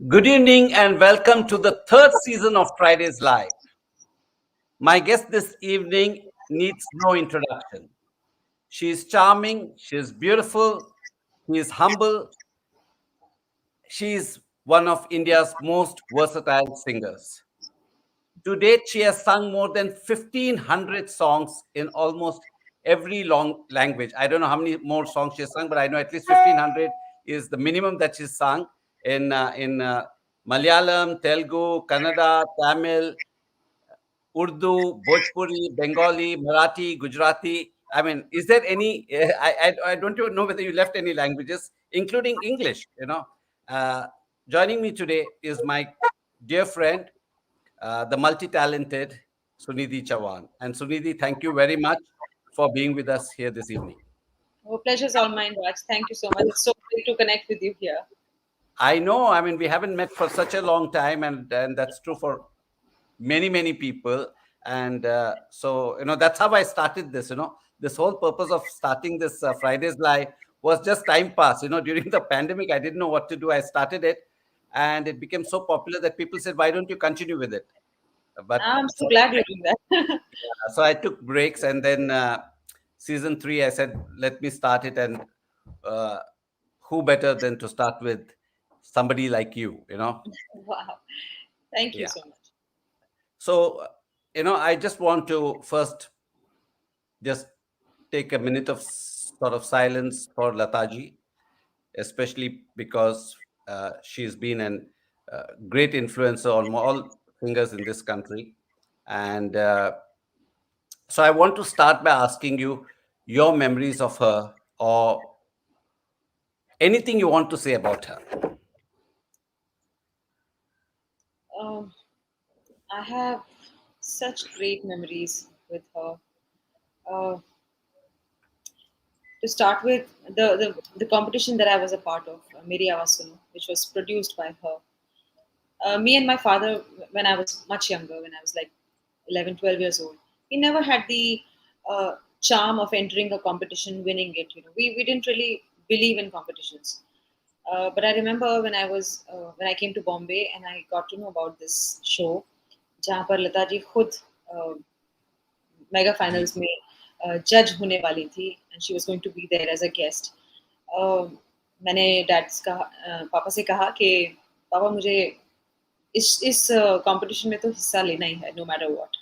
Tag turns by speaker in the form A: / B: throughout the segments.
A: Good evening and welcome to the third season of Fridays Live. My guest this evening needs no introduction. She is charming, she is beautiful, she is humble, she is one of India's most versatile singers. To date, she has sung more than 1,500 songs in almost every long language. I don't know how many more songs she has sung, but I know at least 1,500 is the minimum that she's sung in Malayalam, Telugu, Kannada, Tamil, Urdu, Bhojpuri, Bengali, Marathi, Gujarati. I mean, is there any? I don't even know whether you left any languages, including English. Uh, joining me today is my dear friend, the multi-talented Sunidhi Chauhan. And Sunidhi, thank you very much for being with us here this evening.
B: Oh, pleasure's all mine, Raj. Thank you so much. It's so great to connect with you here.
A: I know, I mean, we haven't met for such a long time, and that's true for many people. And that's how I started this. This whole purpose of starting this Fridays Live was just time pass. During the pandemic, I didn't know what to do. I started it, and it became so popular that people said, "Why don't you continue with it?" But
B: I'm so
A: so
B: glad you're doing that.
A: so I took breaks, and then season three, I said, "Let me start it." And uh, who better than to start with somebody like you?
B: Wow. Thank you
A: Yeah.
B: so much.
A: So I just want to first just take a minute of sort of silence for Lataji, especially because she's been an great influencer on all singers in this country. And so I want to start by asking you your memories of her, or anything you want to say about her.
B: Um, I have such great memories with her. Uh, to start with, the competition that I was a part of, Meri Awaaz Suno, which was produced by her. Me and my father, when I was much younger, when I was like 11, 12 years old, we never had the charm of entering a competition, winning it. We didn't really believe in competitions. But I remember when I came to Bombay and I got to know about this show, जहाँ पर लता जी खुद mega
A: Ji.
B: Finals में जज होने वाली थी and she was going to be there as a guest. मैंने पापा से कहा कि पापा मुझे इस कंपटीशन में तो हिस्सा लेना ही है no matter what.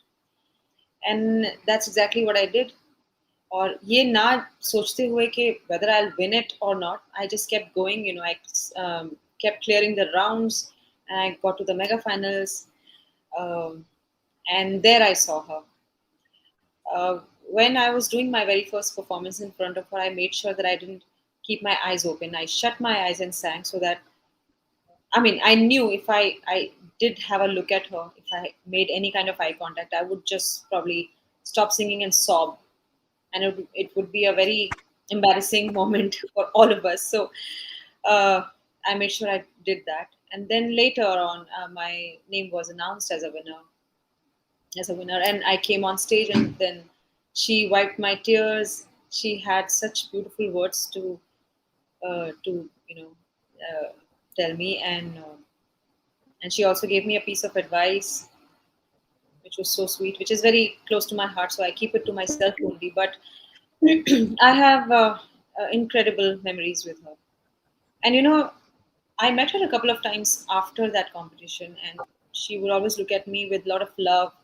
B: And that's exactly what I did. और ये ना सोचते हुए कि whether I'll win it or not, I just kept going. I kept clearing the rounds, and I got to the mega finals, um, and there I saw her. When I was doing my very first performance in front of her, I made sure that I didn't keep my eyes open. I shut my eyes and sang so that, I mean, I knew if I did have a look at her, if I made any kind of eye contact, I would just probably stop singing and sob, and it would be a very embarrassing moment for all of us. So uh, I made sure I did that, and then later on, my name was announced as a winner, and I came on stage, and then she wiped my tears. She had such beautiful words to tell me, and she also gave me a piece of advice which was so sweet, which is very close to my heart. So I keep it to myself only. But I have incredible memories with her. And I met her a couple of times after that competition, and she would always look at me with a lot of love.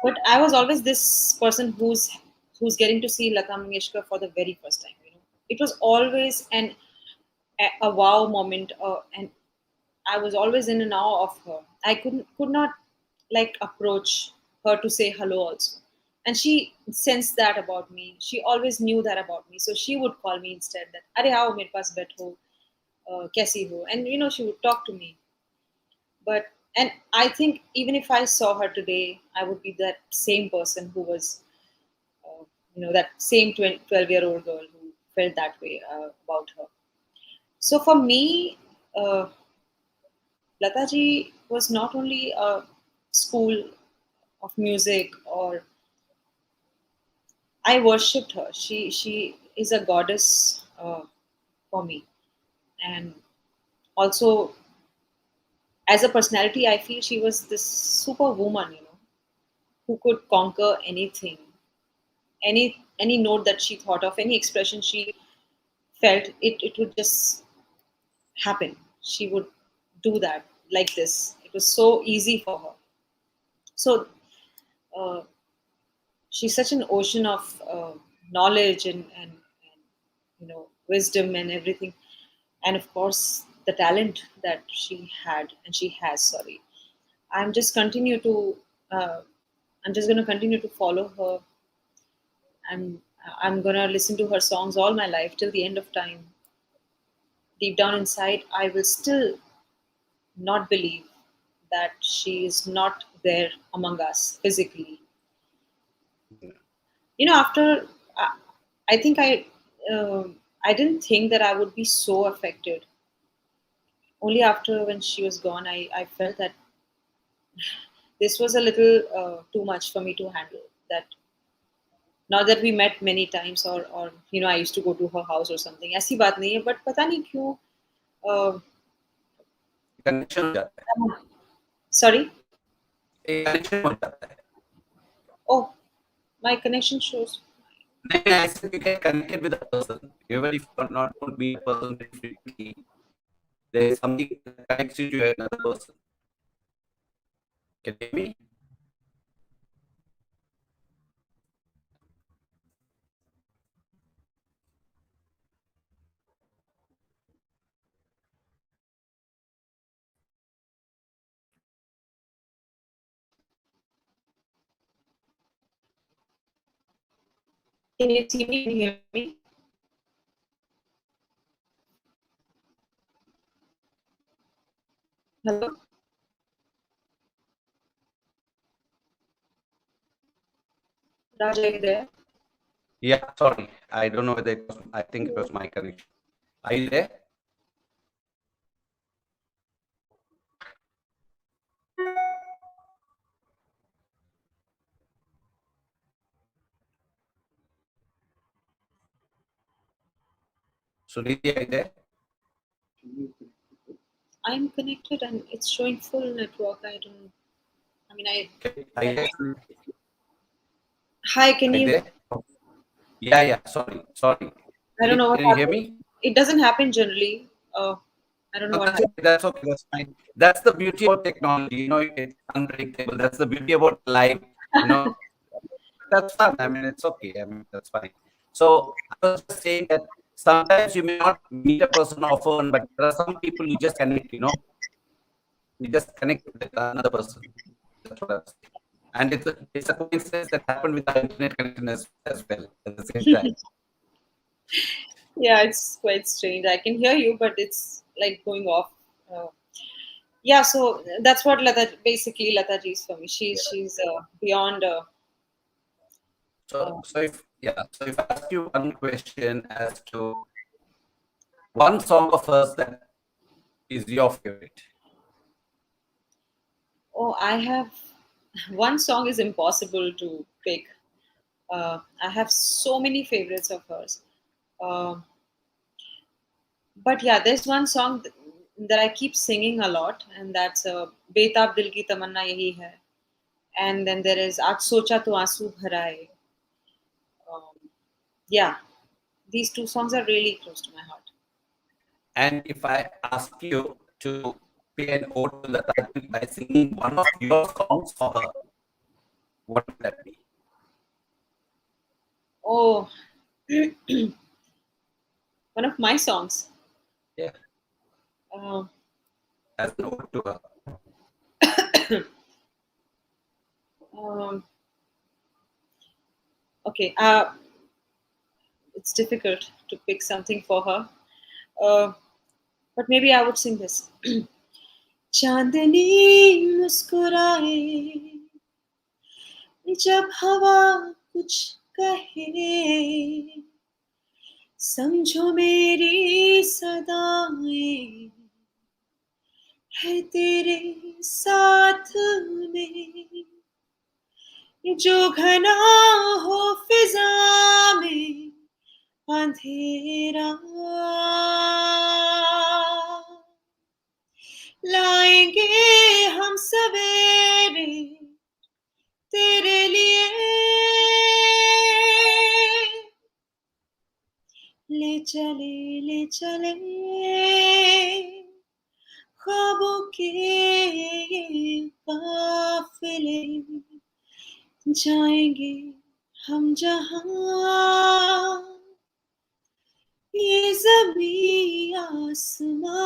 B: But I was always this person who's getting to see Lata Mangeshkar for the very first time. It was always a wow moment, and I was always in an awe of her. I could not like approach her to say hello also. And she sensed that about me. She always knew that about me. So she would call me instead that, Are how mere paas baitho, kaisi ho? And she would talk to me. But and I think even if I saw her today, I would be that same person who was that same 12-year-old girl who felt that way about her. So for me, Lataji was not only a school of music, or I worshipped her. She is a goddess for me, and also as a personality, I feel she was this superwoman, who could conquer anything, any note that she thought of, any expression she felt, it would just happen. She would do that like this. It was so easy for her. So uh, she's such an ocean of knowledge and wisdom and everything, and of course the talent that she had and she has. Sorry, I'm just continue to uh, I'm just going to continue to follow her. I'm going to listen to her songs all my life till the end of time. Deep down inside, I will still not believe that she is not there among us physically. After I, I think I didn't think that I would be so affected. Only after when she was gone, I felt that this was a little too much for me to handle. That not that we met many times, or I used to go to her house or something. ऐसी बात नहीं है, but पता नहीं क्यों. Uh,
A: connection हो जाता है,
B: Sorry.
A: एक कनेक्शन हो जाता है.
B: Oh, my connection shows.
A: नहीं, I said you get connected with a person. Even if you not don't meet a person very frequently, there is something that connects you to another person. Can you hear me?
B: Can you see me? Can you hear me? Hello? Raj, are you there?
A: Yeah, sorry. I don't know whether it was, I think it was my connection. Are you there? Sunidhi, are you there?
B: I'm connected and it's showing full network. I mean,
A: Are you there?
B: hi, can
A: Are you
B: you,
A: there? Yeah, yeah. Sorry.
B: I don't know what
A: Can you hear
B: happened.
A: me?
B: It doesn't happen generally. I don't know
A: No,
B: what
A: that's
B: happened.
A: okay. That's okay. That's fine. That's the beauty about technology. It's unpredictable. That's the beauty about life. You know, that's fun. I mean, it's okay. I mean, that's fine. So I was just saying that sometimes you may not meet a person often, but there are some people you just connect. You just connect with another person. That's what I was saying. And it's a coincidence that happened with our internet connection as well at the same time.
B: Yeah, it's quite strange. I can hear you, but it's like going off. Uh, yeah, so that's what basically Lata Ji is for me. She's beyond. Uh,
A: So if I ask you one question as to one song of hers that is your favorite.
B: oh, I have one song is impossible to pick. I have so many favorites of hers. Uh, but yeah, there's one song that I keep singing a lot, and that's "Betab Dil Ki Tamanna Yahi Hai." And then there is "Aaj Socha To Aansu Bharaye." Yeah, these two songs are really close to my heart.
A: And if I ask you to pay an ode to Lata by singing one of your songs for her, what would that be?
B: Oh, one of my songs.
A: Yeah,
B: Uh,
A: as an ode to her.
B: um, okay, it's difficult to pick something for her. Uh, but maybe I would sing this. चांदनी मुस्कुराए जब हवा कुछ कहे समझो मेरी सदाएं है तेरे साथ में जो घना हो फिजा में अंधेरा लाएंगे हम सवेरे तेरे लिए ले चले ख्वाबों के ये काफिले जाएंगे हम जहां ये ज़मीं आसमां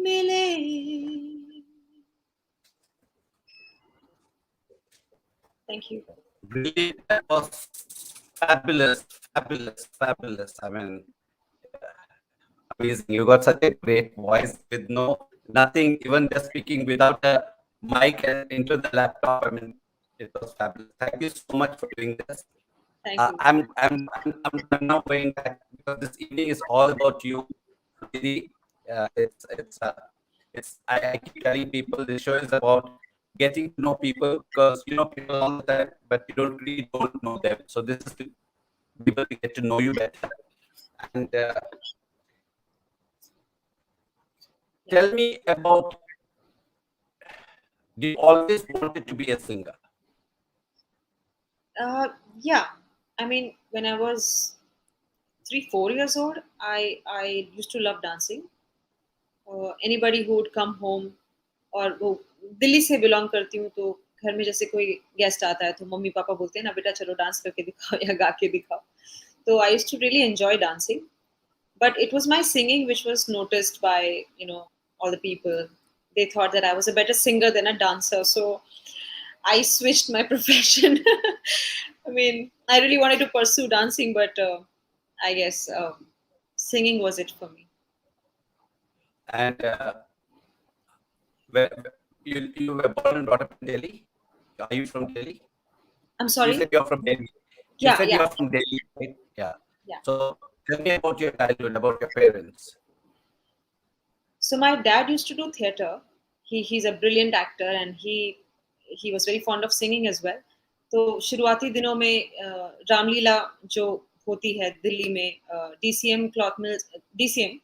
B: मिले. Thank you.
A: Really, that was fabulous, fabulous, fabulous. I mean, amazing. You got such a great voice with nothing, even just speaking without a mic and into the laptop. I mean, it was fabulous. Thank you so much for doing this.
B: Thank you.
A: I'm now going back because this evening is all about you, Didi. I keep telling people this show is about getting to know people because you know people all the time, but you don't know them. So this is to be able to get to know you better. And tell me about, do you always wanted to be a singer?
B: Yeah, I mean, when I was 3, 4 years old, I used to love dancing. Anybody who would come home, और वो दिल्ली से belong करती हूँ, तो घर में जैसे कोई गेस्ट आता है तो मम्मी पापा बोलते हैं ना, बेटा चलो डांस करके दिखाओ या गा के दिखाओ. तो I used to really enjoy dancing, but it was my singing which was noticed by, all the people. They thought that I was a better singer than a dancer, so I switched my profession. I mean, I really wanted to pursue dancing, but I guess singing was it for me.
A: And where you were born and brought up in Delhi? Are you from Delhi?
B: I'm
A: You
B: sorry.
A: said you're from Delhi. You
B: Yeah,
A: said
B: yeah,
A: you're from Delhi, right? Yeah.
B: yeah.
A: So tell me about your childhood, about your parents.
B: So my dad used to do theater. He's a brilliant actor, and he was very fond of singing as well. तो शुरुआती दिनों में रामलीला जो होती है दिल्ली में, DCM cloth mills, DCM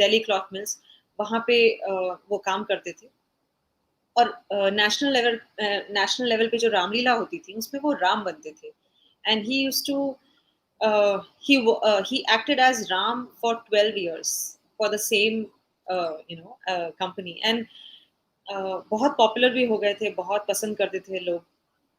B: Delhi cloth mills, वहाँ पे वो काम करते थे. और नेशनल लेवल पे जो रामलीला होती थी उसमें वो राम बनते थे. And he used to he acted as Ram for 12 years for the same company. And बहुत पॉपुलर भी हो गए थे, बहुत पसंद करते थे लोग.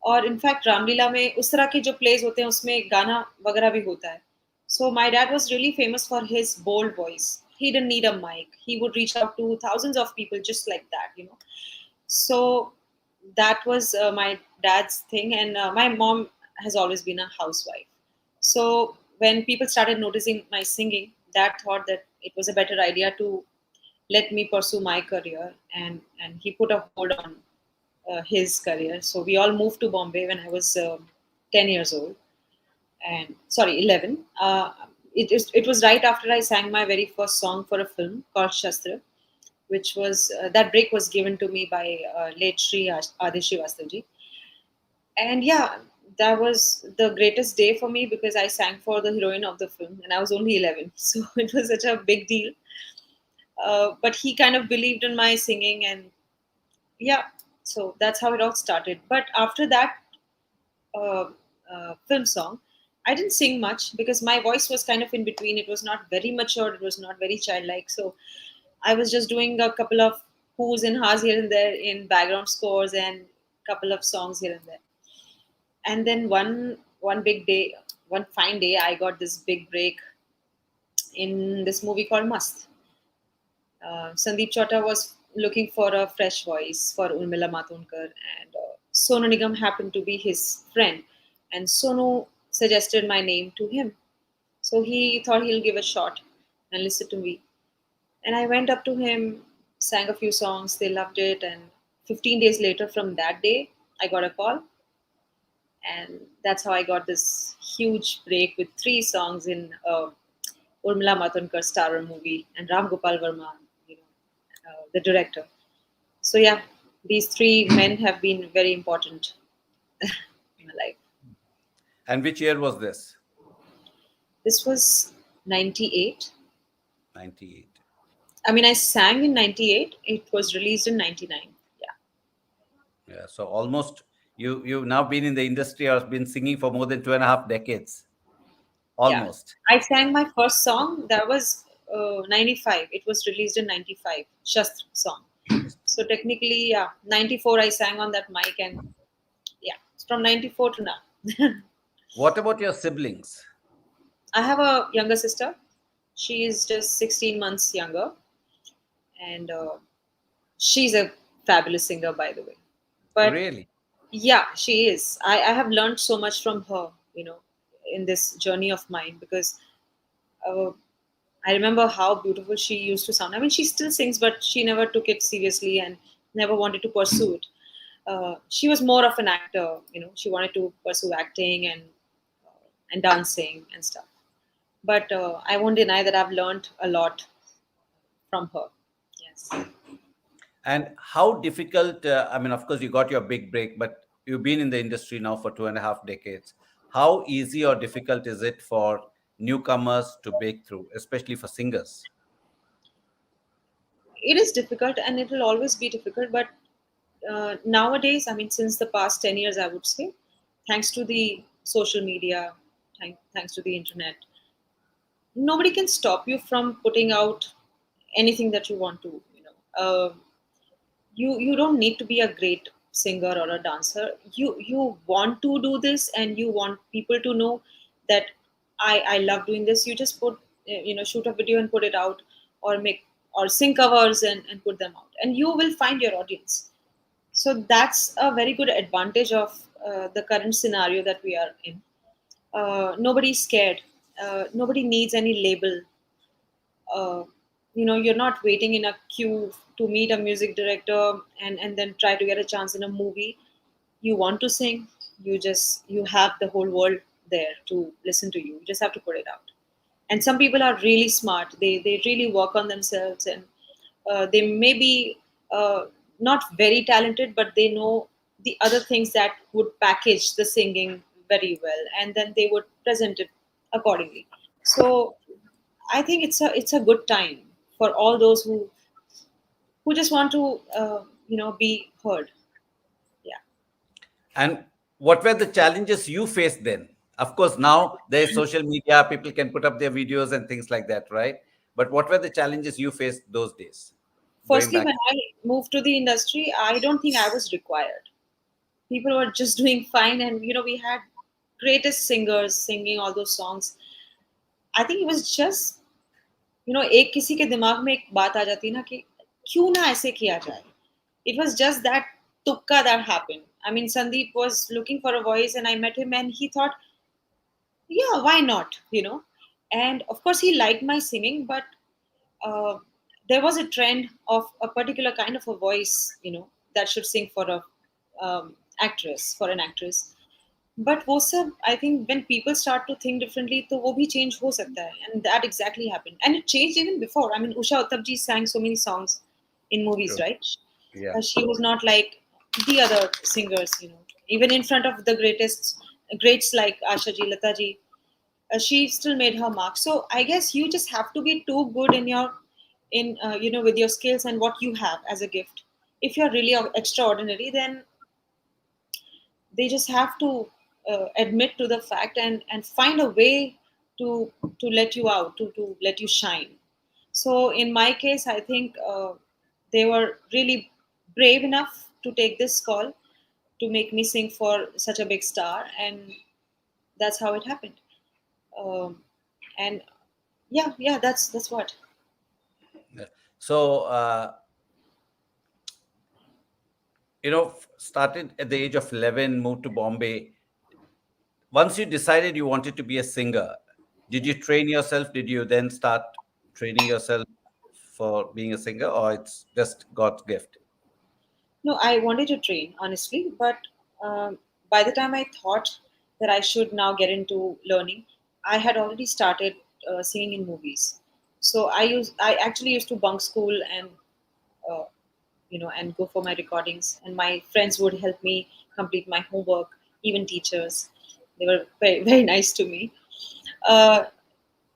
B: और इनफैक्ट रामलीला में उस तरह के जो प्लेज होते हैं उसमें गाना वगैरह भी होता है. So my dad was really famous for his bold voice. He didn't need a mic. He would reach out to thousands of people just like that. So that was my dad's thing. And my mom has always been a housewife. So when people started noticing my singing, dad thought that it was a better idea to let me pursue my career, and he put a hold on his career. So we all moved to Bombay when I was 10 years old, and sorry, 11. It was right after I sang my very first song for a film called Shastra, which was that break was given to me by late Shri Adish Srivastava. And yeah, that was the greatest day for me because I sang for the heroine of the film and I was only 11. So it was such a big deal. But he kind of believed in my singing, and yeah, so that's how it all started. But after that uh, film song, I didn't sing much because my voice was kind of in between. It was not very mature, it was not very childlike. So I was just doing a couple of who's and ha's here and there in background scores and couple of songs here and there. And then one big day, one fine day, I got this big break in this movie called Mast. Sandeep Chota was looking for a fresh voice for Urmila Matondkar, and Sonu Nigam happened to be his friend, and Sonu suggested my name to him. So he thought he'll give a shot and listen to me. And I went up to him, sang a few songs, they loved it, and 15 days later from that day, I got a call, and that's how I got this huge break with 3 songs in Urmila Matondkar starrer movie, and Ram Gopal Verma, the director. So yeah, these 3 men have been very important in my life.
A: And which year was this?
B: This was 98.
A: 98.
B: I mean, I sang in 98. It was released in 99. Yeah.
A: Yeah, so almost you've now been in the industry or been singing for more than 2.5 decades,
B: Yeah.
A: almost.
B: I sang my first song. That was 95. It was released in 95. Shastra song. So technically, yeah, 94 I sang on that mic, and yeah, it's from 94 to now.
A: What about your siblings?
B: I have a younger sister. She is just 16 months younger, and she's a fabulous singer, by the way. But
A: Really?
B: yeah, she is. I have learned so much from her, in this journey of mine, because uh, I remember how beautiful she used to sound. I mean, she still sings, but she never took it seriously and never wanted to pursue it. She was more of an actor, she wanted to pursue acting and dancing and stuff. But I won't deny that I've learned a lot from her. Yes.
A: And how difficult, I mean, of course, you got your big break, but you've been in the industry now for 2.5 decades. How easy or difficult is it for newcomers to break through, especially for singers?
B: It is difficult and it will always be difficult, but nowadays, I mean, since the past 10 years, I would say, thanks to the social media, thanks to the internet, nobody can stop you from putting out anything that you want to. You don't need to be a great singer or a dancer. You want to do this and you want people to know that I love doing this. You just put, shoot a video and put it out, or make, or sing covers and put them out, and you will find your audience. So that's a very good advantage of the current scenario that we are in. Nobody's scared. Nobody needs any label. uh, you're not waiting in a queue to meet a music director and then try to get a chance in a movie. You want to sing, you have the whole world there to listen to you. You just have to put it out. And some people are really smart. They really work on themselves, and they may be not very talented, but they know the other things that would package the singing very well, and then they would present it accordingly. So I think it's a good time for all those who just want to be heard. Yeah.
A: And what were the challenges you faced then? Of course, now there is social media, people can put up their videos and things like that, right? But what were the challenges you faced those days, going
B: Firstly,
A: back?
B: when I moved to the industry, I don't think I was required. People were just doing fine, and we had greatest singers singing all those songs. I think it was just, एक किसी के दिमाग में एक बात आ जाती ना कि क्यों ना ऐसे किया जाए. It was just that tukka that happened. I mean, Sandeep was looking for a voice, and I met him, and he thought, yeah, why not, and of course he liked my singing, but uh, there was a trend of a particular kind of a voice, that should sing for a actress, for an actress. But वो सब, I think when people start to think differently, तो वो भी change हो सकता है, and that exactly happened, and it changed even before. I mean, Usha Uttab ji sang so many songs in movies,
A: True.
B: right?
A: Yeah.
B: She was not like the other singers, even in front of the greats like Asha ji, Lata ji, she still made her mark. So I guess you just have to be too good in your, in with your skills and what you have as a gift. If you're really extraordinary, then they just have to admit to the fact and find a way to let you out, to let you shine. So in my case, I think they were really brave enough to take this call to make me sing for such a big star, and that's how it happened. um, and yeah, that's what.
A: Yeah. So, started at the age of 11, moved to Bombay. Once you decided you wanted to be a singer, did you train yourself? Did you then start training yourself for being a singer, or it's just God's gift?
B: No, I wanted to train, honestly, but by the time I thought that I should now get into learning, I had already started singing in movies. So I actually used to bunk school and uh, and go for my recordings, and my friends would help me complete my homework. Even teachers, they were very very nice to me. Uh,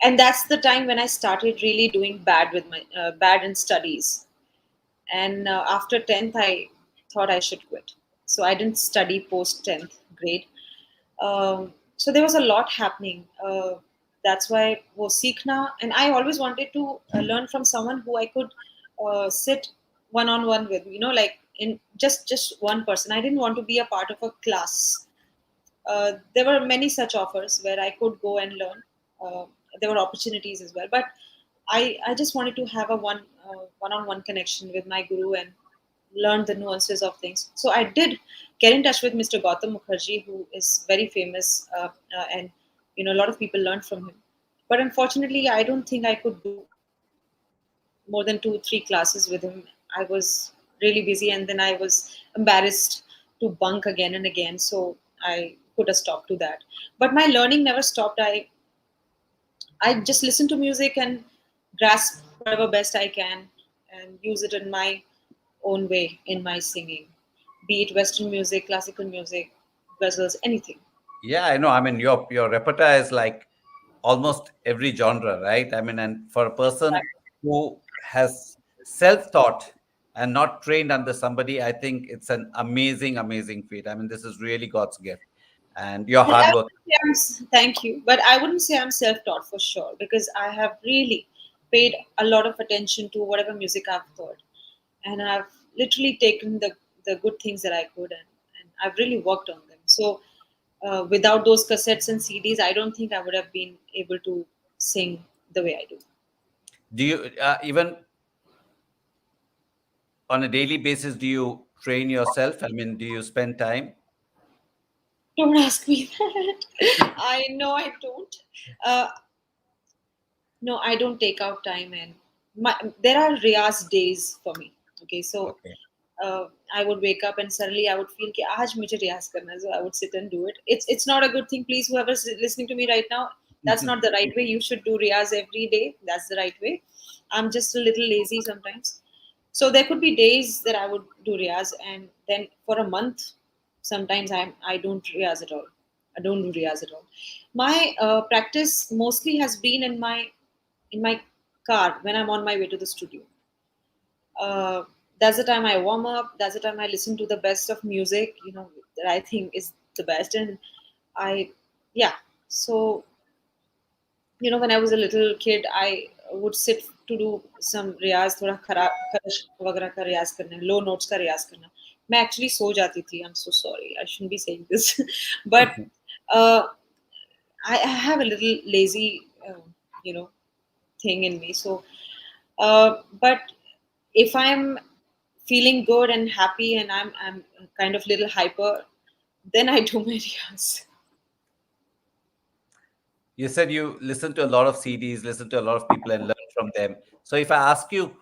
B: And that's the time when I started really doing bad with my bad in studies. And after 10th, I thought I should quit. So I didn't study post 10th grade. So there was a lot happening. That's why wo seekhna, and I always wanted to learn from someone who I could sit one on one with. Like in just one person. I didn't want to be a part of a class. There were many such offers where I could go and learn. Uh, there were opportunities as well, but I just wanted to have a one-on-one connection with my guru and learn the nuances of things. So I did get in touch with Mr. Gautam Mukherjee, who is very famous, and a lot of people learned from him. But unfortunately, I don't think I could do more than 2, 3 classes with him. I was really busy, and then I was embarrassed to bunk again and again. So I put a stop to that. But my learning never stopped. I just listen to music and grasp whatever best I can and use it in my own way in my singing, be it Western music, classical music, ghazals, anything.
A: Yeah, I know. I mean, your repertoire is like almost every genre, right? I mean, and for a person who has self-taught and not trained under somebody, I think it's an amazing, amazing feat. I mean, this is really God's gift, and your
B: But
A: hard work.
B: thank you. But I wouldn't say I'm self-taught for sure because I have really paid a lot of attention to whatever music I've heard, and I've literally taken the good things that I could, and I've really worked on them. So without those cassettes and CDs, I don't think I would have been able to sing the way I do.
A: Do you even on a daily basis? Do you train yourself? I mean, do you spend time?
B: Don't ask me that. I know I don't. Uh, no, I don't take out time, and there are Riyaz days for me. Okay, so
A: Okay.
B: I would wake up and suddenly I would feel कि आज मुझे रियाज करना है, so I would sit and do it. It's not a good thing. Please, whoever's listening to me right now, that's not the right way. You should do riyaz every day. That's the right way. I'm just a little lazy sometimes. So there could be days that I would do riyaz, and then for a month, sometimes I don't riyaz at all. I don't do riyaz at all. My practice mostly has been in my car when I'm on my way to the studio. uh, that's the time I warm up. That's the time I listen to the best of music, that I think is the best. And I, yeah. So, when I was a little kid, I would sit to do some रियाज थोड़ा खरा खरश वगैरह का रियाज करना लो notes का रियाज करना मैं actually so जाती थी I am so sorry I should be saying this but I have a little lazy you know thing in me. So, but if I'm feeling good and happy and I'm kind of little hyper, then I do my riyas.
A: You said you listen to a lot of CDs, listen to a lot of people, and learn from them. So, if I ask you,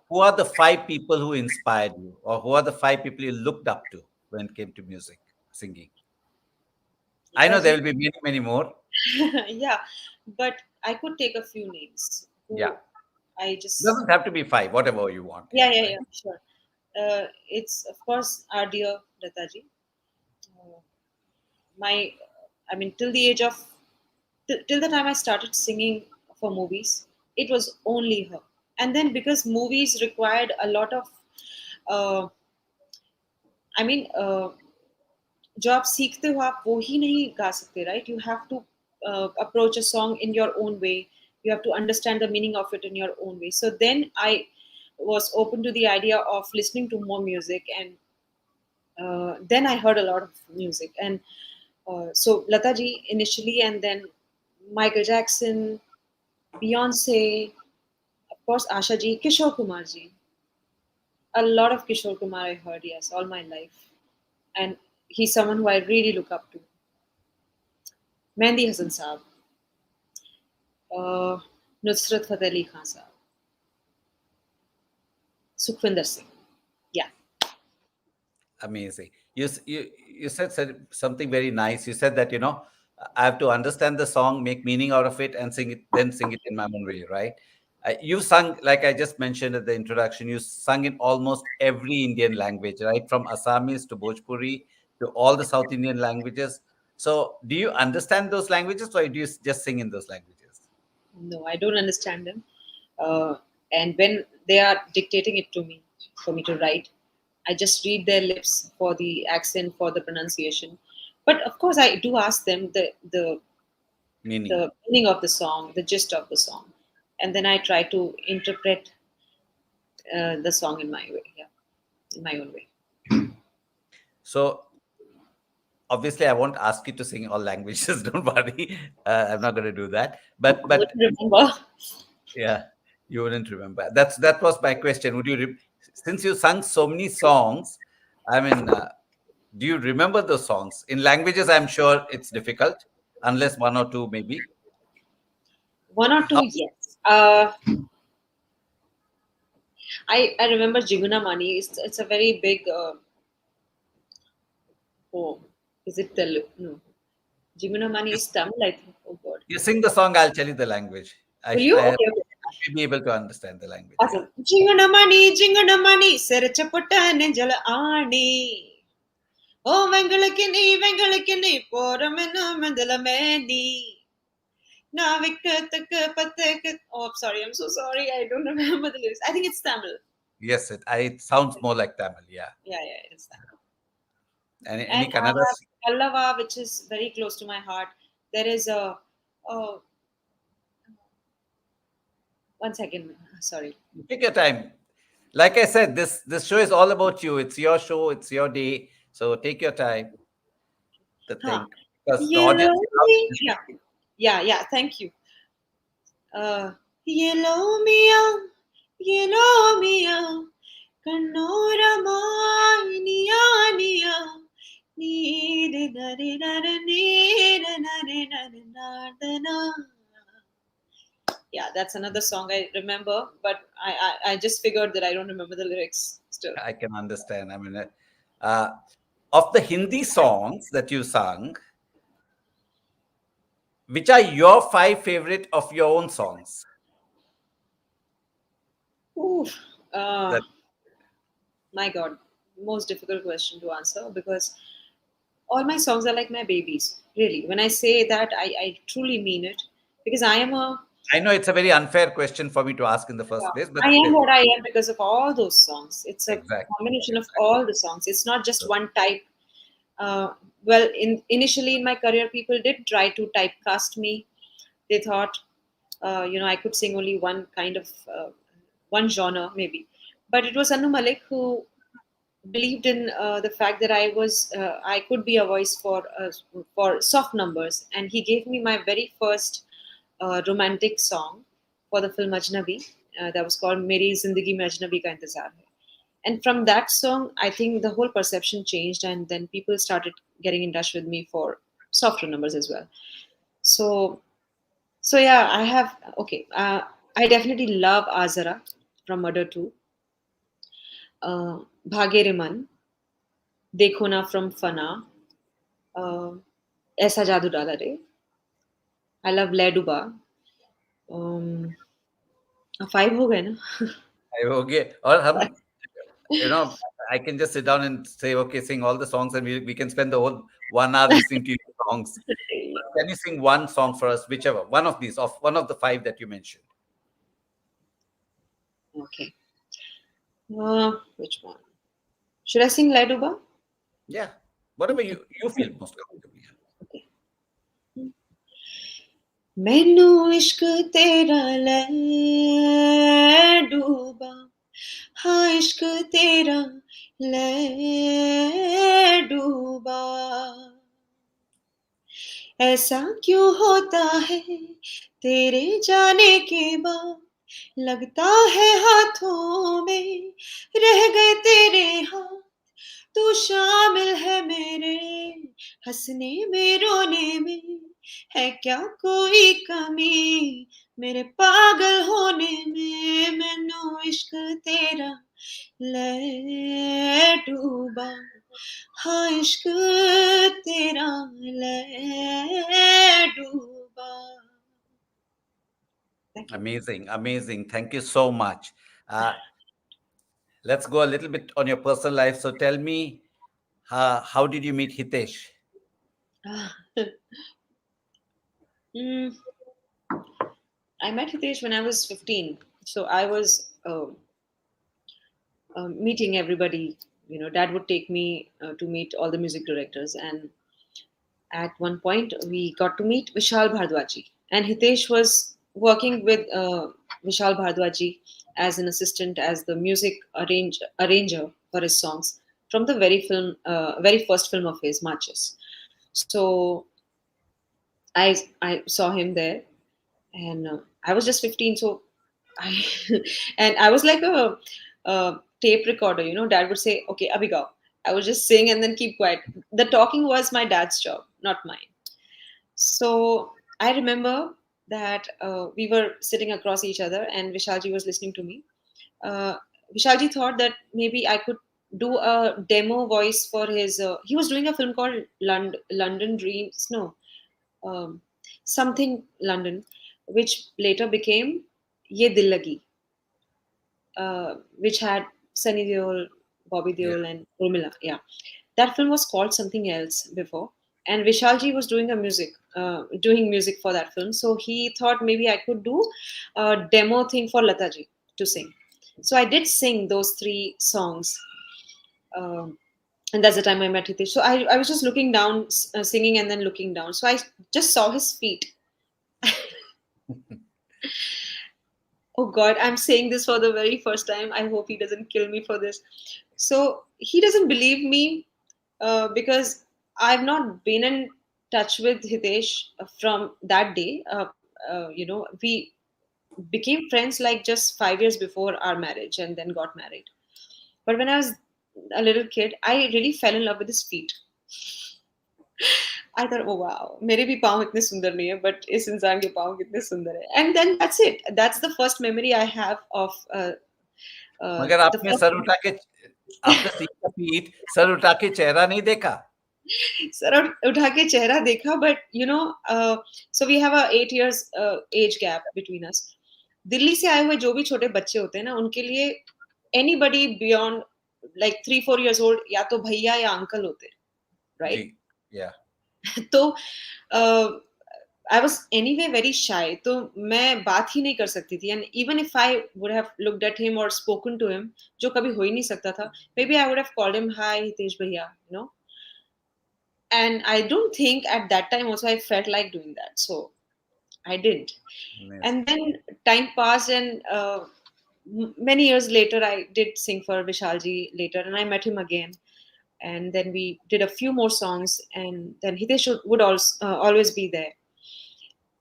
A: who are the five people who inspired you, or who are the five people you looked up to when it came to music, singing? I know there
B: Lataji,
A: will be many, many more.
B: yeah, but I could take a few names
A: Yeah,
B: who I just
A: doesn't have to be five, whatever you want.
B: yeah,
A: Yeah,
B: yeah,
A: right.
B: yeah, sure. It's of course our dear Lataji. Uh, my, I mean, till the time I started singing for movies, it was only her. And then because movies required a lot of, uh, I mean, जो आप सीखते हो आप वो ही नहीं गा सकते, right? You have to approach a song in your own way. You have to understand the meaning of it in your own way. So then I was open to the idea of listening to more music, and then I heard a lot of music. And so Lata ji initially, and then Michael Jackson, Beyonce, of course Asha ji, Kishore Kumar ji. A lot of Kishore Kumar I heard, yes, all my life. And he's someone who I really look up to. Mehndi Hasan Saab, uh, Nusrat Fateh Ali Khan Saab, Sukhvinder Singh. Yeah.
A: Amazing. You said something very nice. You said that I have to understand the song, make meaning out of it, and sing it. Then sing it in my own way, right? You sung, like I just mentioned at the introduction. You sung in almost every Indian language, right? From Assamese to Bhojpuri to all the South Indian languages. So, do you understand those languages, or do you just sing in those languages?
B: No, I don't understand them. And when they are dictating it to me for me to write, I just read their lips for the accent, for the pronunciation. But of course, I do ask them
A: Meaning.
B: the meaning of the song, the gist of the song, and then I try to interpret the song in my way, yeah, in my own way.
A: So obviously, I won't ask you to sing all languages. Don't worry. I'm not going to do that.
B: Would
A: But
B: you remember?
A: yeah, you wouldn't remember. That was my question. Since you sung so many songs, I mean, do you remember those songs in languages? I'm sure it's difficult, unless one or two maybe.
B: One or
A: How,
B: two, yes. I remember Jiguna Mani. It's a very big poem. Is it Telugu? No. Jiguna Mani
A: you,
B: is Tamil, I think. Oh God.
A: you sing the song, I'll tell you the language.
B: Will you?
A: I
B: Okay, okay.
A: may be able to understand the language. Yeah.
B: Awesome. Jingle money, Serachaputta Ninjala Ani. Oh, Vengalakini, Poramina Mandala Mani. Oh, I'm sorry. I'm so sorry. I don't remember the lyrics. I think it's Tamil.
A: Yes, it sounds more like Tamil. Yeah.
B: Yeah, yeah, it's Tamil.
A: Any
B: And I
A: Kannada?
B: have Pallava, which is very close to my heart. There is a, oh, one second. Sorry.
A: Take your time. Like I said, this show is all about you. It's your show. It's your day. So take your time to
B: Huh.
A: think because the audience
B: Yellow
A: loves
B: me.
A: listening
B: Yeah,
A: to you.
B: yeah, yeah. Thank you. Yellow me out, yellow me out. Kanorama, niya, niya. Need, na, na, na, na, need, na, na, na, na, na, na. Yeah, that's another song I remember, but I just figured that I don't remember the lyrics still.
A: I can understand. I mean, uh, of the Hindi songs that you sung, which are your five favorite of your own songs?
B: Ooh, uh,
A: That
B: my God, most difficult question to answer because all my songs are like my babies. Really, when I say that, I truly mean it because I am a
A: I know it's a very unfair question for me to ask in the first place, but
B: I am
A: still,
B: what I am because of all those songs. It's a
A: exactly,
B: combination of
A: exactly.
B: all the songs. It's not just
A: So,
B: one type. Well, initially in my career, people did try to typecast me. They thought, I could sing only one kind of one genre, maybe. But it was Anu Malik who believed in the fact that I could be a voice for soft numbers, and he gave me my very first romantic song for the film Ajnabi, that was called "Meri Zindagi Mein Ajnabi Ka Intezar Hai." And from that song, I think the whole perception changed, and then people started getting in touch with me for softer numbers as well. So, so yeah, I have okay. I definitely love Azara from Murder Two, Bhage Re Man, देखो ना from Fana, ऐसा जादू डाला रे. I love Leduba. Um, 5 हो गए ना?
A: okay, or you know, I can just sit down and say, okay, sing all the songs, and we can spend the whole 1 hour listening to your songs. Can you sing one song for us, whichever one of these, of one of the five that you mentioned?
B: Okay. Which one? Should I sing Leduba?
A: Yeah, whatever
B: Okay.
A: you feel most comfortable. Yeah.
B: Okay. मैनू इश्क तेरा ले डूबा हाँ इश्क तेरा ले डूबा ऐसा क्यों होता है तेरे जाने के बाद लगता है हाथों में रह गए तेरे हाथ तू शामिल है मेरे हंसने में रोने में है क्या कोई कमी मेरे पागल होने में मैनू इश्क तेरा ले डूबा हाँ इश्क तेरा ले डूबा. Thank you.
A: Amazing, amazing. Thank you so much. Uh, let's go a little bit on your personal life. So tell me, how did you meet Hitesh?
B: Mm, I met Hitesh when I was 15. So I was meeting everybody. Dad would take me to meet all the music directors, and at one point we got to meet Vishal Bhardwaji, and Hitesh was working with Vishal Bhardwaji as an assistant, as the music arranger for his songs from the very first film of his, Marches. So I saw him there, and I was just 15, so I and I was like a tape recorder. Dad would say, "Okay, abhi gao." I would just sing and then keep quiet. The talking was my dad's job, not mine. So I remember that we were sitting across each other, and Vishalji was listening to me. Uh, Vishalji thought that maybe I could do a demo voice for his. He was doing a film called London Dreams. No, um, something London, which later became Ye Dil Lagi, which had Sunny Deol, Bobby
A: Yeah.
B: Deol, and Urmila. Yeah, that film was called something else before, and Vishalji was doing music for that film. So he thought maybe I could do a demo thing for Lataji to sing. So I did sing those three songs. Um, and that's the time I met Hitesh. So I was just looking down, singing, and then looking down. So I just saw his feet. Oh God, I'm saying this for the very first time. I hope he doesn't kill me for this. So he doesn't believe me because I've not been in touch with Hitesh from that day. We became friends like just 5 years before our marriage and then got married. But when I was a little kid, I really fell in love with his feet. I thought, oh wow, मेरे भी पाँव इतने सुंदर नहीं है, but इस इंसान के पाँव कितने सुंदर है. And then that's it. That's the first memory I have of
A: मगर
B: the
A: आपने
B: first.
A: सर उठा के आपने सीधा पीठ सर उठा के चेहरा नहीं देखा?
B: सर उठा के चेहरा देखा, but so we have a 8 years age gap between us. Delhi से आए हुए जो भी छोटे बच्चे होते हैं ना, उनके लिए anybody beyond like 3-4 years old या तो भैया या अंकल होते हैं,
A: जी,
B: right?
A: या
B: तो I was anyway very shy, तो मैं बात ही नहीं कर सकती थी. And even if I would have looked at him और स्पोकन टू हिम, जो कभी हो ही नहीं सकता था, maybe I would have called him hi Hitesh bhaiya, and I don't think at that time also I felt like doing that, so I didn't. And then time passed, and many years later I did sing for Vishalji later, and I met him again, and then we did a few more songs, and then Hitesh would also always be there.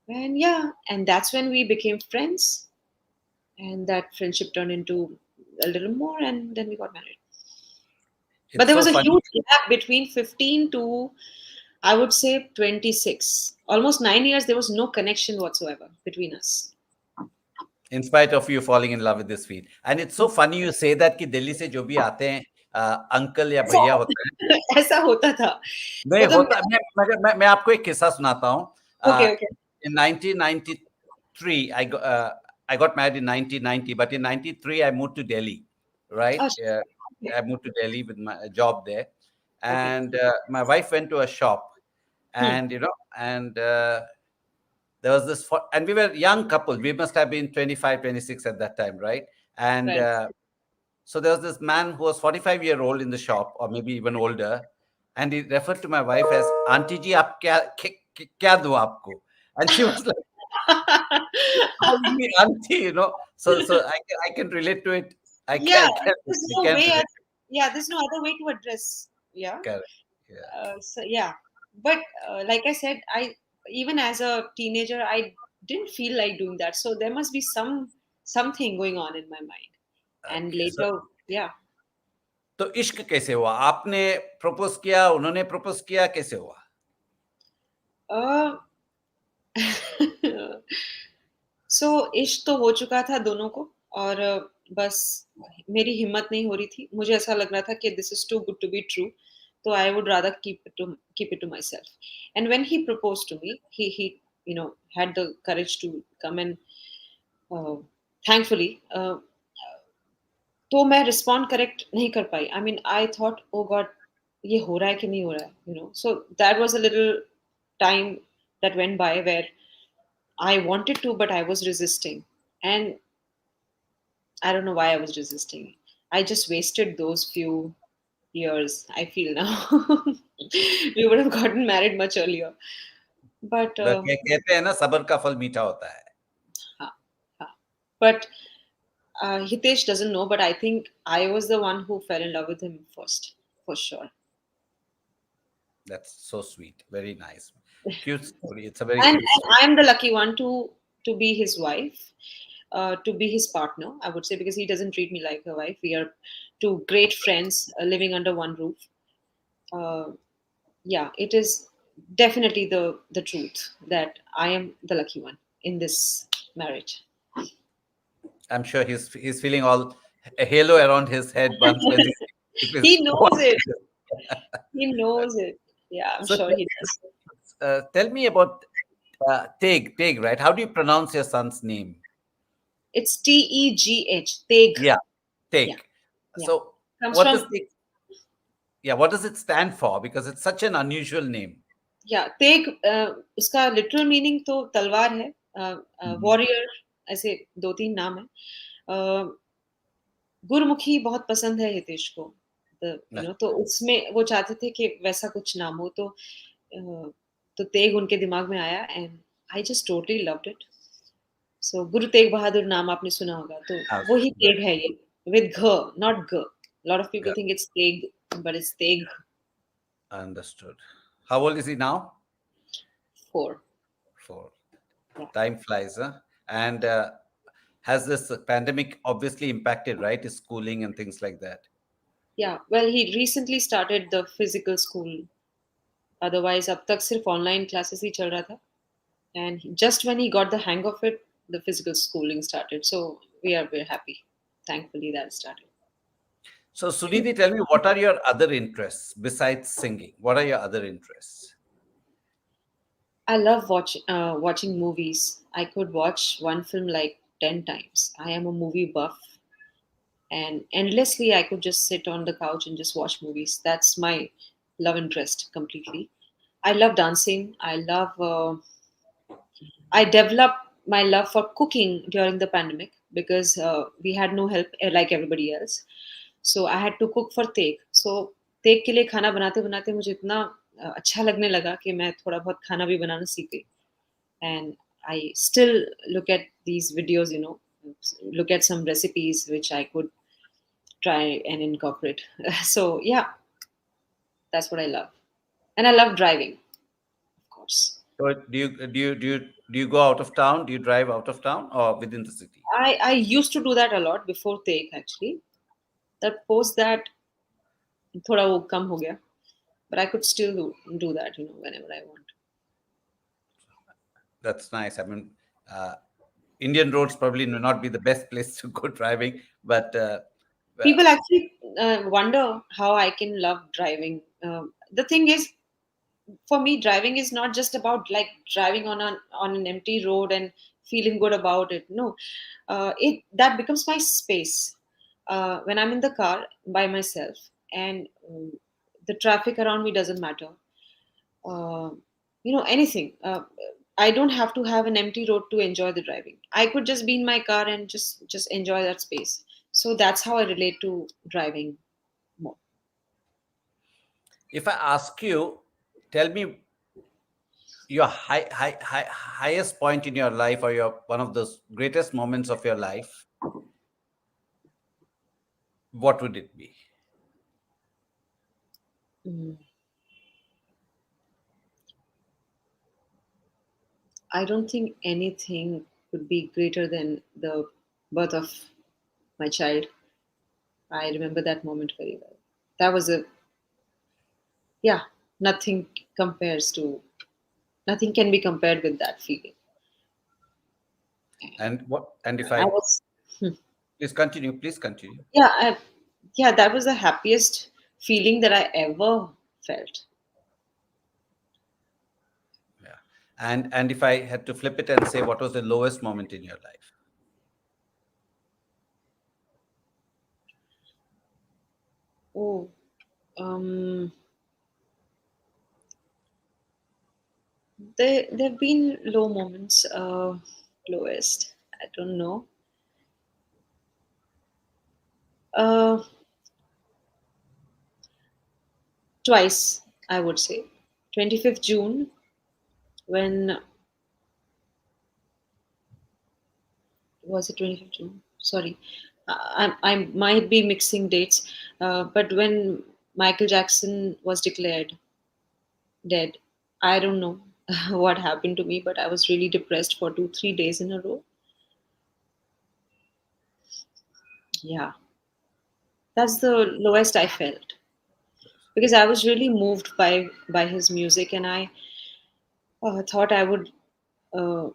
B: And yeah, and that's when we became friends, and that friendship turned into a little more, and then we got married. But
A: It's
B: there
A: so
B: was a
A: funny.
B: huge gap between 15 to, I would say, 26. Almost 9 years, there was no connection whatsoever between us.
A: In spite of you falling in love with this feat. And it's so funny you say that कि दिल्ली से जो भी आते हैं uncle या भैया होते हैं.
B: ऐसा होता था.
A: नहीं
B: वो तो
A: होता. मैं आपको एक किस्सा सुनाता हूँ.
B: okay, okay,
A: In 1993 I got married in 1990, but in 93 I moved to Delhi, right?
B: oh, okay,
A: I moved to Delhi with my job there,
B: okay.
A: and my wife went to a shop,
B: Hmm.
A: and and there was this, and we were young couple. We must have been 25, 26 at that time, right? And
B: Right.
A: so there was this man who was 45-year-old in the shop, or maybe even older, and he referred to my wife as Auntie ji, aap kya do aapko? And she was like calling me auntie. So I can relate to it.
B: Yeah, there's
A: I
B: no
A: can
B: way.
A: relate.
B: Yeah, there's no other way to address. Yeah.
A: Correct. Yeah.
B: So yeah, but like I said, I even as a teenager, I didn't feel like doing that. So there must be something going on in my mind. And
A: Okay. So
B: later, yeah.
A: तो इश्क कैसे हुआ? आपने propose किया, उन्होंने propose किया, कैसे हुआ?
B: Uh, सो इश्क तो हो चुका था दोनों को, और बस मेरी हिम्मत नहीं हो रही थी. मुझे ऐसा लग रहा था कि this is too good to be true, तो I would rather keep it to myself. And when he propose to me, he had the courage to come, and thankfully तो मैं रिस्पॉन्ड करेक्ट नहीं कर पाई. I mean I thought, oh God, ये हो रहा है कि नहीं हो रहा है, so that was a little time that went by where I wanted to, but I was resisting. And I don't know why I was resisting. I just wasted those few years, I feel now. We would have gotten married much earlier. But
A: कहते हैं ना, सबर का फल मीठा होता है.
B: ha, ha. But Hitesh doesn't know, but I think I was the one who fell in love with him first, for sure.
A: That's so sweet. Very nice. Cute story. It's a very
B: And
A: cute story.
B: I'm the lucky one to be his wife, to be his partner. I would say because he doesn't treat me like a wife. We are two great friends living under one roof. Uh, yeah, it is definitely the truth that I am the lucky one in this marriage.
A: I'm sure he's feeling all a halo around his head once when he if his
B: He knows
A: wife.
B: it. He knows it. Yeah, I'm
A: So
B: sure he does.
A: tell me about Teg, right? How do you pronounce your son's name?
B: It's Tegh. Teg.
A: Yeah,
B: Yeah,
A: Teg.
B: yeah.
A: So
B: Comes
A: what does
B: from
A: Teg? Yeah, what does it stand for? Because it's such an unusual name.
B: या तेग उसका literal meaning तो तलवार है
A: Mhm.
B: Warrior ऐसे दो तीन नाम है गुरमुखी बहुत पसंद है हितेश को तो उसमें वो चाहते थे कि वैसा कुछ नाम हो तो तेग उनके दिमाग में आया and I just totally loved it so Guru Tegh Bahadur नाम आपने सुना होगा तो
A: Ah,
B: वो ही
A: good,
B: तेग है ये विद घ नॉट ग lot of people
A: good.
B: Think it's Tegh but it's Tegh
A: Understood. How old is he now?
B: 4
A: Four.
B: yeah.
A: Time flies, huh? And has this pandemic obviously impacted, right? His schooling and things like that.
B: Yeah, well, he recently started the physical school. Otherwise, अब तक सिर्फ online classes ही चल रहा था. And just when he got the hang of it, the physical schooling started. So we are very happy. Thankfully, that started.
A: So, Sunidhi, tell me, what are your other interests besides singing? What are your other interests?
B: I love watching movies. I could watch one film like 10 times. I am a movie buff, and endlessly I could just sit on the couch and just watch movies. That's my love interest completely. I love dancing. I developed my love for cooking during the pandemic because we had no help like everybody else. So I had to cook for Teg. So Teg के लिए खाना बनाते बनाते मुझे इतना अच्छा लगने लगा कि मैं थोड़ा बहुत खाना भी बनाना सीख गई. And I still look at these videos, look at some recipes which I could try and incorporate. So yeah, that's what I love. And I love driving, of course.
A: So, do you go out of town? Do you drive out of town or within the city?
B: I used to do that a lot before Teg actually. That post that थोड़ा वो कम हो गया. But I could still do that, whenever I want.
A: That's nice. I mean, uh, Indian roads probably may not be the best place to go driving, but uh,
B: People actually wonder how I can love driving. The thing is, for me, driving is not just about like driving on an empty road and feeling good about it. No, it that becomes my space when I'm in the car by myself, and the traffic around me doesn't matter. uh, anything. I don't have to have an empty road to enjoy the driving. I could just be in my car and just enjoy that space. So that's how I relate to driving more.
A: if I ask you, tell me your highest point in your life, or your one of the greatest moments of your life, what would it be?
B: Mm. I don't think anything could be greater than the birth of my child. I remember that moment very well. That was yeah, nothing compares to, nothing can be compared with that feeling.
A: And what? And if
B: I
A: I
B: was,
A: please continue, please continue.
B: yeah, yeah, that was the happiest feeling that I ever felt.
A: Yeah. And if I had to flip it and say, what was the lowest moment in your life?
B: Oh, um, There've been low moments. Lowest. I don't know. Uh, Twice, I would say. 25th June, when was it 25th June? Sorry, I might be mixing dates. But when Michael Jackson was declared dead, I don't know what happened to me, but I was really depressed for 2, 3 days in a row. Yeah, that's the lowest I felt because I was really moved by his music, and I thought I would uh,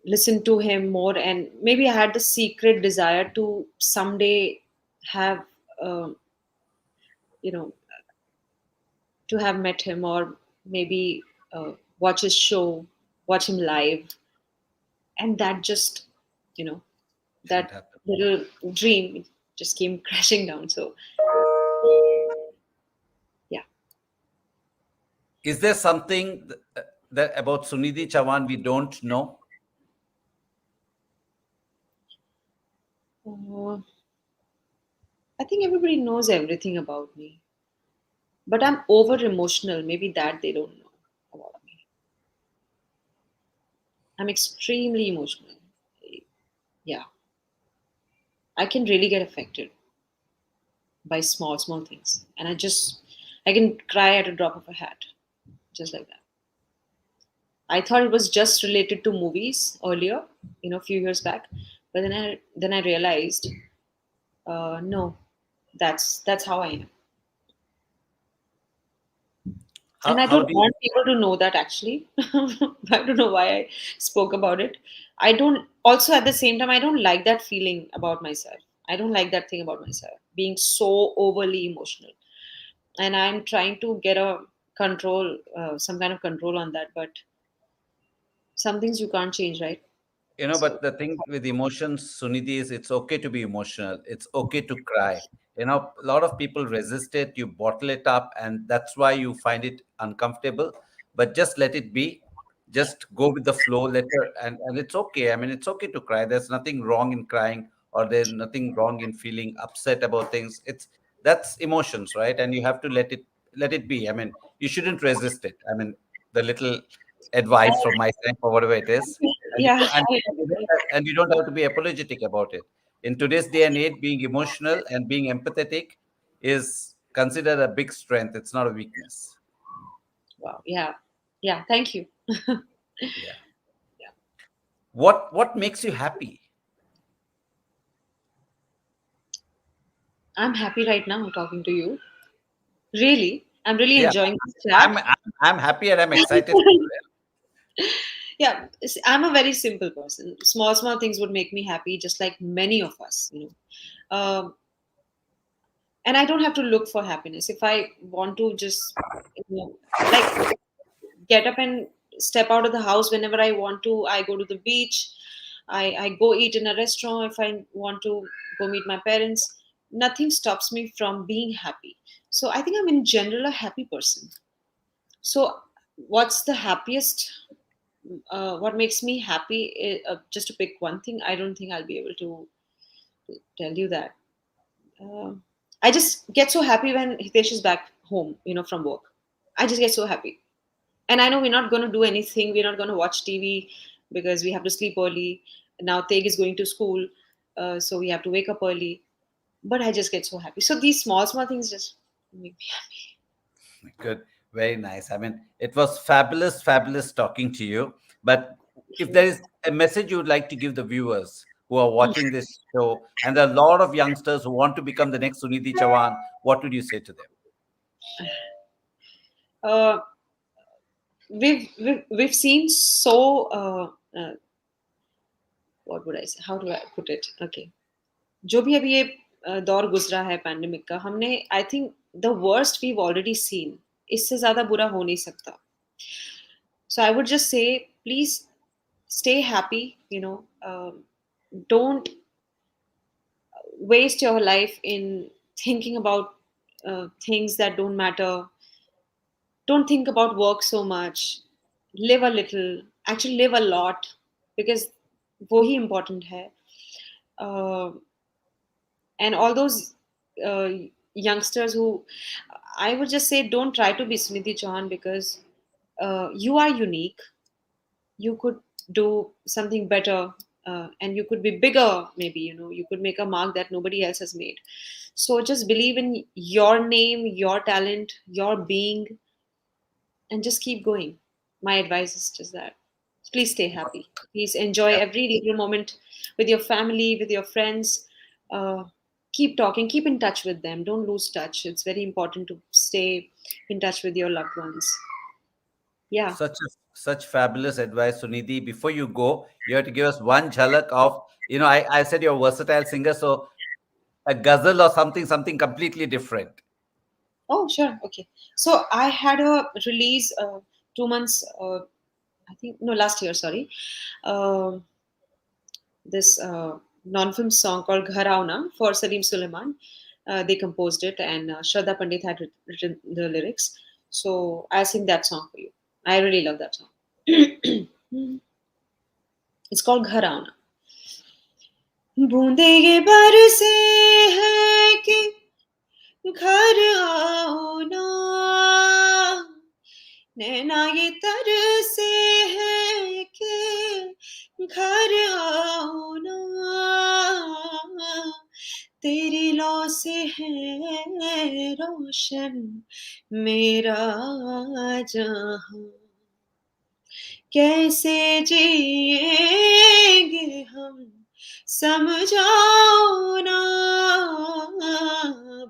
B: listen to him more, and maybe I had the secret desire to someday have uh, you know to have met him, or maybe watch his show, watch him live, and that just you know
A: Didn't
B: that
A: happen.
B: little dream just came crashing down. So yeah.
A: Is there something that about Sunidhi Chauhan we don't know?
B: uh, I think everybody knows everything about me, but I'm over emotional. Maybe that they don't know about me. I'm extremely emotional. Yeah, I can really get affected by small things, and I can cry at a drop of a hat, just like that. I thought it was just related to movies earlier, a few years back, but then I realized, no, that's how I am. And I
A: How
B: don't
A: do you,
B: want people to know that actually. I don't know why I spoke about it. I don't, also at the same time, I don't like that feeling about myself. I don't like that thing about myself, being so overly emotional. And I'm trying to get a control, some kind of control on that. But some things you can't change, right? So
A: but the thing with emotions, Sunidhi, is it's okay to be emotional. It's okay to cry. A lot of people resist it, you bottle it up, and that's why you find it uncomfortable. But just let it be. Just go with the flow, and it's okay. I mean, it's okay to cry. There's nothing wrong in crying, or there's nothing wrong in feeling upset about things. That's emotions, right? And you have to let it be. I mean, you shouldn't resist it. I mean, the little advice from my side for whatever it is, and you
B: yeah,
A: don't, and you don't have to be apologetic about it. In today's day and age, being emotional and being empathetic is considered a big strength. It's not a weakness.
B: wow, yeah, yeah. Thank you.
A: Yeah.
B: Yeah.
A: What makes you happy?
B: I'm happy right now talking to you. Really, I'm really
A: Yeah,
B: enjoying this
A: I'm
B: chat.
A: I'm, I'm happy and I'm excited.
B: Yeah, I'm a very simple person. Small things would make me happy, just like many of us. And I don't have to look for happiness. If I want to just, like get up and step out of the house whenever I want to. I go to the beach. I go eat in a restaurant if I want to go meet my parents. Nothing stops me from being happy. So I think I'm in general a happy person. So what's the happiest? What makes me happy? Just to pick one thing, I don't think I'll be able to tell you that. Um I just get so happy when Hitesh is back home, from work. I just get so happy. And I know we're not going to do anything. We're not going to watch TV because we have to sleep early. Now Teg is going to school, so we have to wake up early. But I just get so happy. So these small things just make me happy.
A: Good, very nice. I mean, it was fabulous talking to you. But
B: Thank
A: if
B: you.
A: there is a message you would like to give the viewers who are watching this show, and there are a lot of youngsters who want to become the next Sunidhi Chauhan, what would you say to them?
B: Uh, we've seen so. What would I say? How do I put it? Okay. जो भी अभी ये दौर गुजरा है pandemic का, हमने I think the worst we already seen. इससे ज्यादा बुरा हो नहीं सकता. So I would just say, please stay happy. Don't waste your life in thinking about things that don't matter. Don't think about work so much. live a little, actually live a lot, because वो ही important है. Uh, and all those uh, youngsters who, I would just say, don't try to be Sunidhi Chauhan, because you are unique. You could do something better, and you could be bigger, maybe, you could make a mark that nobody else has made. So just believe in your name, your talent, your being, and just keep going. My advice is just that. Please stay happy. Please enjoy
A: Yeah.
B: every little moment with your family, with your friends. uh, Keep talking, keep in touch with them, don't lose touch. It's very important to stay in touch with your loved ones. Yeah.
A: Such fabulous advice, Sunidhi. Before you go, you have to give us one jhalak of, I said you're a versatile singer, so a ghazal or something completely different.
B: Oh, sure. Okay. So I had a release 2 months, I think, no, last year, sorry. Um this non-film song called Ghar Auna for Salim Suleiman. They composed it, and Shraddha Pandit had written the lyrics. So I sing that song for you. I really love that song. It's called Ghar Auna. बूंदे ये बरसे हैं कि घर आओ ना, नैना ये तरसे हैं कि घर आओ ना, तेरी लौ से है रोशन मेरा जहां, कैसे जिएंगे हम समझाओ ना,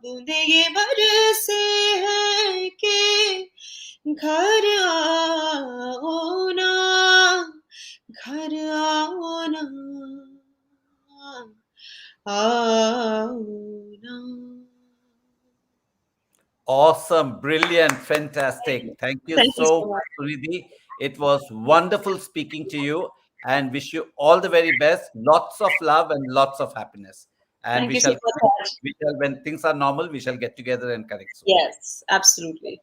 B: बूंदे ये बरसे हैं कि घर आओ ना, घर आओ ना, आओ ना.
A: Awesome, brilliant, fantastic. Thank you
B: Thank you
A: so
B: so much.
A: much, Sunidhi. It was wonderful speaking to you and wish you all the very best. Lots of love and lots of happiness. And
B: Thank you so much.
A: when things are normal, we shall get together and connect soon.
B: Yes, absolutely.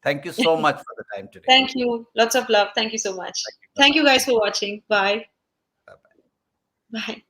A: Thank you so much for the time today.
B: Thank you. Lots of love. Thank you so much.
A: Thank you.
B: Thank you
A: Bye-bye.
B: guys for watching. Bye.
A: Bye-bye.
B: Bye.